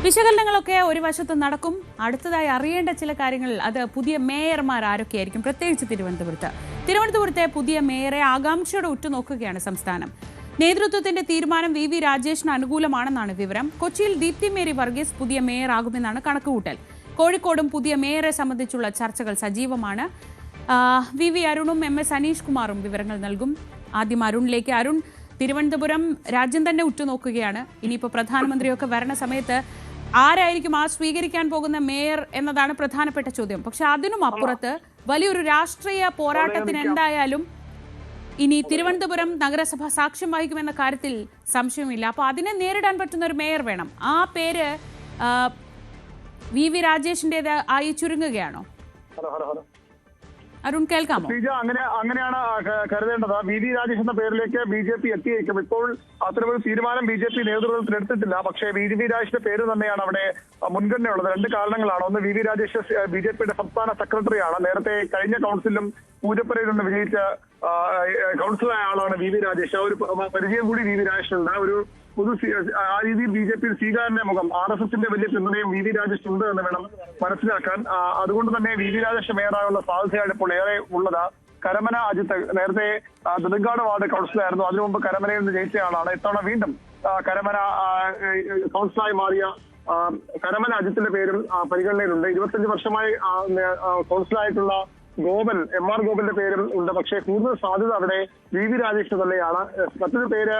വിശകലനങ്ങളൊക്കെ ഒരു വശത്ത് നടക്കും. അടുത്തതായി അറിയേണ്ട ചില കാര്യങ്ങൾ അത് പുതിയ മേയർമാർ ആരൊക്കെയായിരിക്കും, പ്രത്യേകിച്ച് തിരുവനന്തപുരത്തെ പുതിയ മേയറെ ആകാംക്ഷയോടെ ഉറ്റുനോക്കുകയാണ് സംസ്ഥാനം. നേതൃത്വത്തിന്റെ തീരുമാനം വി രാജേഷിന് അനുകൂലമാണെന്നാണ് വിവരം. കൊച്ചിയിൽ ദീപ്തി മേരി വർഗീസ് പുതിയ മേയർ ആകുമെന്നാണ് കണക്കുകൂട്ടൽ. കോഴിക്കോടും പുതിയ മേയറെ സംബന്ധിച്ചുള്ള ചർച്ചകൾ സജീവമാണ്. വി അരുണും MS അനീഷ് കുമാറും വിവരങ്ങൾ നൽകും. ആദ്യം അരുണിലേക്ക്. അരുൺ, തിരുവനന്തപുരം രാജ്യം തന്നെ ഉറ്റുനോക്കുകയാണ്. ഇനിയിപ്പോൾ പ്രധാനമന്ത്രിയൊക്കെ വരണ സമയത്ത് ആരായിരിക്കും ആ സ്വീകരിക്കാൻ പോകുന്ന മേയർ എന്നതാണ് പ്രധാനപ്പെട്ട ചോദ്യം. പക്ഷെ അതിനും അപ്പുറത്ത് വലിയൊരു രാഷ്ട്രീയ പോരാട്ടത്തിന് എന്തായാലും ഇനി തിരുവനന്തപുരം നഗരസഭ സാക്ഷ്യം വഹിക്കുമെന്ന കാര്യത്തിൽ സംശയമില്ല. അപ്പോൾ അതിനെ നേരിടാൻ പറ്റുന്ന ഒരു മേയർ വേണം. ആ പേര് വി രാജേഷിൻ്റെത് ആയി ചുരുങ്ങുകയാണോ? അരുൺ, കേൾക്കാമോ? അങ്ങനെയാണ് കരുതേണ്ടത്. വി രാജേഷ് എന്ന പേരിലേക്ക് BJP എത്തിയേക്കും. ഇപ്പോൾ അത്തരമൊരു തീരുമാനം BJP നേതൃത്വത്തിൽ എടുത്തിട്ടില്ല. പക്ഷേ വി രാജേഷിന്റെ പേര് തന്നെയാണ് അവിടെ മുൻഗണനയുള്ളത്. രണ്ട് കാരണങ്ങളാണ്. ഒന്ന്, വി രാജേഷ് BJPയുടെ സംസ്ഥാന സെക്രട്ടറിയാണ്. നേരത്തെ കഴിഞ്ഞ കൗൺസിലും പൂജപ്പുരയിൽ നിന്ന് വിജയിച്ച കൗൺസിലറായ ആളാണ് വി രാജേഷ്. ഒരു പരിചയം കൂടി വി രാജേഷിനുണ്ട്. ഒരു ആ രീതിയിൽ BJPയിൽ സ്വീകാരന്റെ മുഖം, RSSന്റെ വലിയ പിന്തുണയും വി രാജേഷ് ഉണ്ട് എന്ന് വേണം മനസ്സിലാക്കാൻ. അതുകൊണ്ട് തന്നെ വി രാജേഷ് മേയറായുള്ള സാധ്യതയാണ് ഇപ്പോൾ ഏറെ ഉള്ളത്. കരമന അജിത്ത് നേരത്തെ നെടുങ്കാട് വാർഡ് കൗൺസിലറായിരുന്നു. അതിനു മുമ്പ് കരമനയിൽ നിന്ന് ജയിച്ച ആളാണ്. ഇത്തവണ വീണ്ടും കരമന കൗൺസിലറായി മാറിയ കരമന അജിത്തിന്റെ പേരും പരിഗണനയിലുണ്ട്. 25 വർഷമായി കൗൺസിലറായിട്ടുള്ള ഗോപൻ, MR ഗോപന്റെ പേരും ഉണ്ട്. പക്ഷേ കൂടുതൽ സാധ്യത അവിടെ വി രാജേഷ് തന്നെയാണ്. മറ്റൊരു പേര്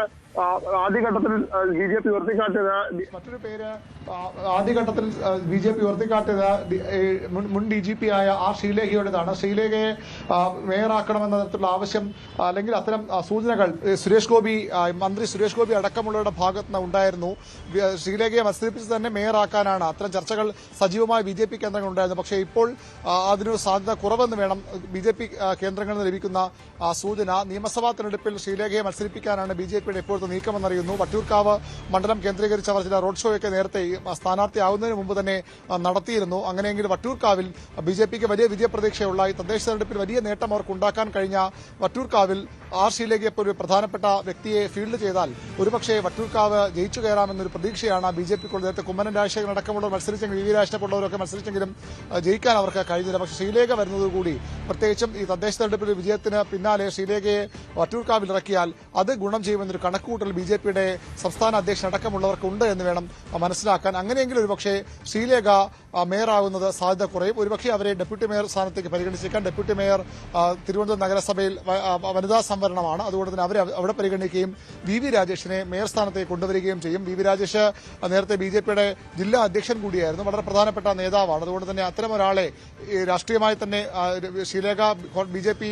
ആദ്യഘട്ടത്തിൽ BJP ഉയർത്തിക്കാട്ടിയത് മുൻ DGP ആയ ശ്രീലേഖയുടേതാണ്. ശ്രീലേഖയെ മേയറാക്കണമെന്ന തരത്തിലുള്ള ആവശ്യം അല്ലെങ്കിൽ അത്തരം സൂചനകൾ മന്ത്രി സുരേഷ് ഗോപി അടക്കമുള്ളവരുടെ ഭാഗത്ത് നിന്ന് ഉണ്ടായിരുന്നു. ശ്രീലേഖയെ മത്സരിപ്പിച്ച് തന്നെ മേയറാക്കാനാണ് അത്തരം ചർച്ചകൾ സജീവമായ BJP കേന്ദ്രങ്ങൾ ഉണ്ടായിരുന്നു. പക്ഷേ ഇപ്പോൾ അതിനൊരു സാധ്യത കുറവെന്ന് വേണം BJP കേന്ദ്രങ്ങളിൽ നിന്ന് ലഭിക്കുന്ന സൂചന. നിയമസഭാ തെരഞ്ഞെടുപ്പിൽ ശ്രീലേഖയെ മത്സരിപ്പിക്കാനാണ് BJPയുടെ ഇപ്പോഴത്തെ നീക്കമെന്നറിയുന്നു. വട്ടിയൂർക്കാവ് മണ്ഡലം കേന്ദ്രീകരിച്ച് അവർ ചില റോഡ് ഷോയൊക്കെ നേരത്തെ സ്ഥാനാർത്ഥിയാവുന്നതിന് മുമ്പ് തന്നെ നടത്തിയിരുന്നു. അങ്ങനെയെങ്കിൽ വട്ടിയൂർക്കാവിൽ BJPക്ക് വലിയ വിജയപ്രതീക്ഷയുള്ള ഈ തദ്ദേശ തെരഞ്ഞെടുപ്പിൽ വലിയ നേട്ടം അവർക്ക് ഉണ്ടാക്കാൻ കഴിഞ്ഞ വട്ടിയൂർക്കാവിൽ ശ്രീലേഖയെപ്പോലെ ഒരു പ്രധാനപ്പെട്ട വ്യക്തിയെ ഫീൽഡ് ചെയ്താൽ ഒരുപക്ഷെ വട്ടിയൂർക്കാവ് ജയിച്ചു കയറാമെന്നൊരു പ്രതീക്ഷയാണ് BJPക്കുള്ളത്. നേരത്തെ കുമ്മനം രാജശേഖരൻ അടക്കമുള്ളവർ മത്സരിച്ചെങ്കിലും വി രാജേഷിനെ പോലുള്ളവരൊക്കെ മത്സരിച്ചെങ്കിലും ജയിക്കാൻ അവർക്ക് കഴിഞ്ഞില്ല. പക്ഷേ ശ്രീലേഖ വരുന്നതോടുകൂടി പ്രത്യേകിച്ചും ഈ തദ്ദേശ തെരഞ്ഞെടുപ്പിൽ വിജയത്തിന് പിന്നാലെ ശ്രീലേഖയെ വട്ടിയൂർക്കാവിൽ ഇറക്കിയാൽ അത് ഗുണം ചെയ്യുമെന്നൊരു കണക്കുകൂട്ടൽ BJPയുടെ സംസ്ഥാന അധ്യക്ഷൻ അടക്കമുള്ളവർക്ക് ഉണ്ട് എന്ന് വേണം മനസ്സിലാക്കാൻ. അങ്ങനെയെങ്കിൽ ഒരുപക്ഷെ ശ്രീലേഖ മേയറാകുന്നത് സാധ്യത കുറയും. ഒരുപക്ഷെ അവരെ ഡെപ്യൂട്ടി മേയർ സ്ഥാനത്തേക്ക് പരിഗണിച്ചേക്കാൻ. ഡെപ്യൂട്ടി മേയർ തിരുവനന്തപുരം നഗരസഭയിൽ വനിതാ സംവരണമാണ്. അതുകൊണ്ട് തന്നെ അവരെ അവിടെ പരിഗണിക്കുകയും വി രാജേഷിനെ മേയർ സ്ഥാനത്തേക്ക് കൊണ്ടുവരികയും ചെയ്യും. വി രാജേഷ് നേരത്തെ BJPയുടെ ജില്ലാ അധ്യക്ഷൻ കൂടിയായിരുന്നു. വളരെ പ്രധാനപ്പെട്ട നേതാവാണ്. അതുകൊണ്ട് തന്നെ അത്തരം ഒരാളെ രാഷ്ട്രീയമായി തന്നെ ശ്രീലേഖ BJP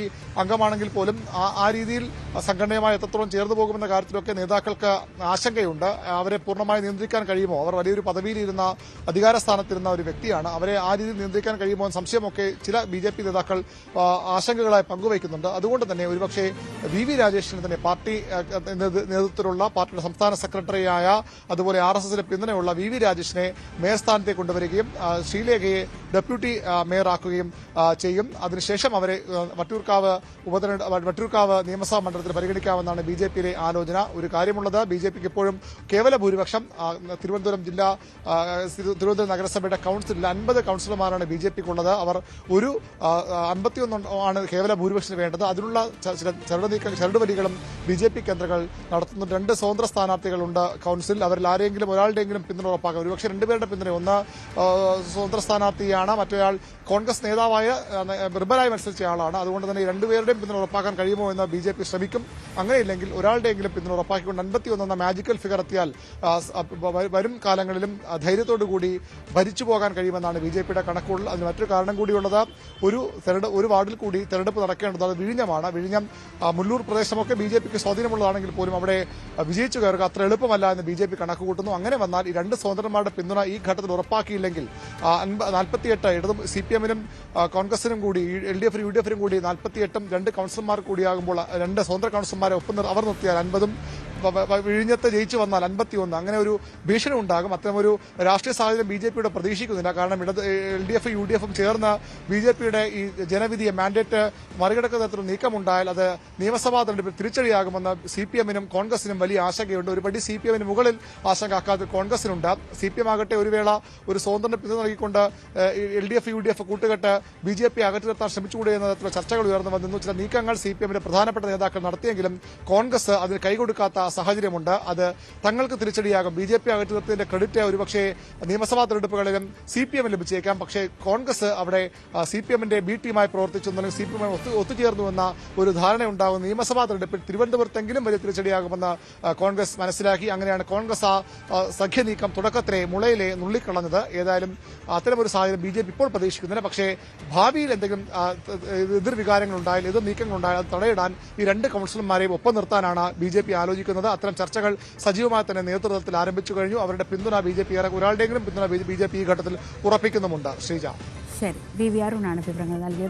അംഗമാണെങ്കിൽ പോലും ആ രീതിയിൽ സംഘടനയുമായി എത്രത്തോളം ചേർന്ന് പോകുമെന്ന കാര്യത്തിലൊക്കെ നേതാക്കൾക്ക് ആശങ്കയുണ്ട്. അവരെ പൂർണ്ണമായി നിയന്ത്രിക്കാൻ കഴിയുമോ? അവർ വലിയൊരു പദവിയിലിരുന്ന അധികാര സ്ഥാനത്തിരുന്ന ഒരു വ്യക്തിയാണ്. അവരെ ആ രീതിയിൽ നിയന്ത്രിക്കാൻ കഴിയുമോ എന്ന സംശയമൊക്കെ ചില BJP നേതാക്കൾ ആശങ്കകളായി പങ്കുവയ്ക്കുന്നുണ്ട്. അതുകൊണ്ട് തന്നെ ഒരുപക്ഷെ വി രാജേഷിന് തന്നെ പാർട്ടി നേതൃത്വത്തിലുള്ള പാർട്ടിയുടെ സംസ്ഥാന സെക്രട്ടറിയായ അതുപോലെ RSSന്റെ പിന്തുണയുള്ള വി രാജേഷിനെ മേയർ സ്ഥാനത്തേക്ക് കൊണ്ടുവരികയും ശ്രീലേഖയെ ഡെപ്യൂട്ടി മേയറാക്കുകയും ചെയ്യും. അതിനുശേഷം അവരെ വട്ടിയൂർക്കാവ് നിയമസഭാ മണ്ഡലത്തിൽ പരിഗണിക്കാമെന്നാണ് BJPയിലെ ആലോചന. ഒരു കാര്യമുള്ളത്, BJPക്ക് ഇപ്പോഴും കേവല ഭൂരിപക്ഷം തിരുവനന്തപുരം നഗരസഭയുടെ കൌൺസിലിൽ 50 കൌൺസിലർമാരാണ് BJPക്കുള്ളത്. അവർ ഒരു 51 ആണ് കേവല ഭൂരിപക്ഷത്തിന് വേണ്ടത്. അതിനുള്ള ചരടുവലികളും BJP കേന്ദ്രങ്ങൾ നടത്തുന്നുണ്ട്. 2 സ്വതന്ത്ര സ്ഥാനാർത്ഥികളുണ്ട് കൌൺസിലിൽ. അവരിൽ ആരെങ്കിലും ഒരാളുടെയെങ്കിലും പിന്തുണ ഉറപ്പാക്കാം. ഒരുപക്ഷെ 2 പേരുടെ പിന്തുണ, ഒന്ന് സ്വതന്ത്ര സ്ഥാനാർത്ഥിയാണ്, മറ്റൊരാൾ കോൺഗ്രസ് നേതാവായ റിബലായി മത്സരിച്ച ആളാണ്. അതുകൊണ്ട് തന്നെ 2 പേരുടെയും പിന്തുണ ഉറപ്പാക്കാൻ കഴിയുമോ എന്ന് BJP ശ്രമിക്കും. അങ്ങനെയില്ലെങ്കിൽ ഒരാളുടെയെങ്കിലും പിന്തുണ ഉറപ്പാക്കിക്കൊണ്ട് 51 എന്ന മാജിക്കൽ ഫിഗർ എത്തിയാൽ വരും കാലങ്ങളിലും ധൈര്യത്തോടുകൂടി ഭരിച്ചു പോകാൻ കഴിയുമെന്നാണ് BJPയുടെ കണക്കുകൾ. അതിന് മറ്റൊരു കാരണം കൂടിയുള്ളത്, ഒരു വാർഡിൽ കൂടി തെരഞ്ഞെടുപ്പ് നടക്കേണ്ടത് അത് വിഴിഞ്ഞമാണ്. വിഴിഞ്ഞം മുല്ലൂർ പ്രദേശമൊക്കെ BJPക്ക് സ്വാധീനമുള്ളതാണെങ്കിൽ പോലും അവിടെ വിജയിച്ചു കയറുക അത്ര എളുപ്പമല്ല എന്ന് BJP കണക്ക് കൂട്ടുന്നു. അങ്ങനെ വന്നാൽ ഈ 2 സ്വതന്ത്രന്മാരുടെ പിന്തുണ ഈ ഘട്ടത്തിൽ ഉറപ്പാക്കിയില്ലെങ്കിൽ 48 ഇടതും CPMനും കോൺഗ്രസിനും കൂടി LDFനും UDFനും കൂടി 48 2 കൌൺസിലർമാർ കൂടിയാകുമ്പോൾ 2 സ്വതന്ത്ര കൌൺസിലർമാരെ ഒപ്പം അവർ നിർത്തിയാൽ 50 വിഴിഞ്ഞത്ത് ജയിച്ചു വന്നാൽ 51 അങ്ങനെ ഒരു ഭീഷണി ഉണ്ടാകും. അത്തരമൊരു രാഷ്ട്രീയ സാഹചര്യം BJP പ്രതീക്ഷിക്കുന്നില്ല. കാരണം LDF UDF ചേർന്ന് BJP ഈ ജനവിധിയെ മാൻഡേറ്റ് മറികടക്കുന്ന തരത്തിലുള്ള നീക്കമുണ്ടായാൽ അത് നിയമസഭാ തെരഞ്ഞെടുപ്പിൽ തിരിച്ചടിയാകുമെന്ന് CPM-നും കോൺഗ്രസിനും വലിയ ആശങ്കയുണ്ട്. ഒരുപടി CPM-ന് മുകളിൽ ആശങ്ക അക്കാര്യത്തിൽ കോൺഗ്രസിനുണ്ട്. CPM ആകട്ടെ ഒരു വേള ഒരു സ്വതന്ത്ര പിന്തുണ നൽകിക്കൊണ്ട് LDF UDF കൂട്ടുകെട്ട് BJP അകറ്റി നിർത്താൻ ശ്രമിച്ചുകൂടെ എന്ന തരത്തിലുള്ള ചർച്ചകൾ ഉയർന്നു വന്നിരുന്നു. ചില നീക്കങ്ങൾ CPM-ന്റെ പ്രധാനപ്പെട്ട നേതാക്കൾ നടത്തിയെങ്കിലും കോൺഗ്രസ് അതിന് കൈകൊടുക്കാത്ത സാഹചര്യമുണ്ട്. അത് തങ്ങൾക്ക് തിരിച്ചടിയാകും. BJP അകറ്റി നിർത്തിയതിന്റെ ക്രെഡിറ്റ് ഒരുപക്ഷെ നിയമസഭാ തെരഞ്ഞെടുപ്പുകളിലും CPM ലഭിച്ചേക്കാം. പക്ഷേ കോൺഗ്രസ് അവിടെ CPM-ന്റെ B ടീമായി പ്രവർത്തിച്ചു, അല്ലെങ്കിൽ CPM ഒത്തുചേർന്നു എന്ന ഒരു ധാരണ ഉണ്ടാകും. നിയമസഭാ തെരഞ്ഞെടുപ്പിൽ തിരുവനന്തപുരത്തെങ്കിലും വലിയ തിരിച്ചടിയാകുമെന്ന് കോൺഗ്രസ് മനസ്സിലാക്കി. അങ്ങനെയാണ് കോൺഗ്രസ് സഖ്യ നീക്കം തുടക്കത്തിലെ മുളയിലെ നുള്ളിക്കളഞ്ഞത്. ഏതായാലും അത്തരമൊരു സാഹചര്യം BJP ഇപ്പോൾ പ്രതീക്ഷിക്കുന്നില്ല. പക്ഷേ ഭാവിയിൽ എന്തെങ്കിലും എതിർവികാരങ്ങൾ ഉണ്ടായാൽ, എതിർ നീക്കങ്ങൾ ഉണ്ടായാൽ അത് തടയിടാൻ ഈ രണ്ട് കൗൺസിലർമാരെയും ഒപ്പം നിർത്താനാണ് BJP ആലോചിക്കുന്നത്. അത്തരം ചർച്ചകൾ സജീവമായി തന്നെ നേതൃത്വത്തിൽ ആരംഭിച്ചു കഴിഞ്ഞു. അവരുടെ പിന്തുണ BJP ഒരാളുടെയെങ്കിലും പിന്തുണ BJP ഈ ഘട്ടത്തിൽ ഉറപ്പിക്കുന്നുമുണ്ട്. ശ്രീജ. ശരി, BV അരുണാണ് വിവരങ്ങൾ നൽകിയത്.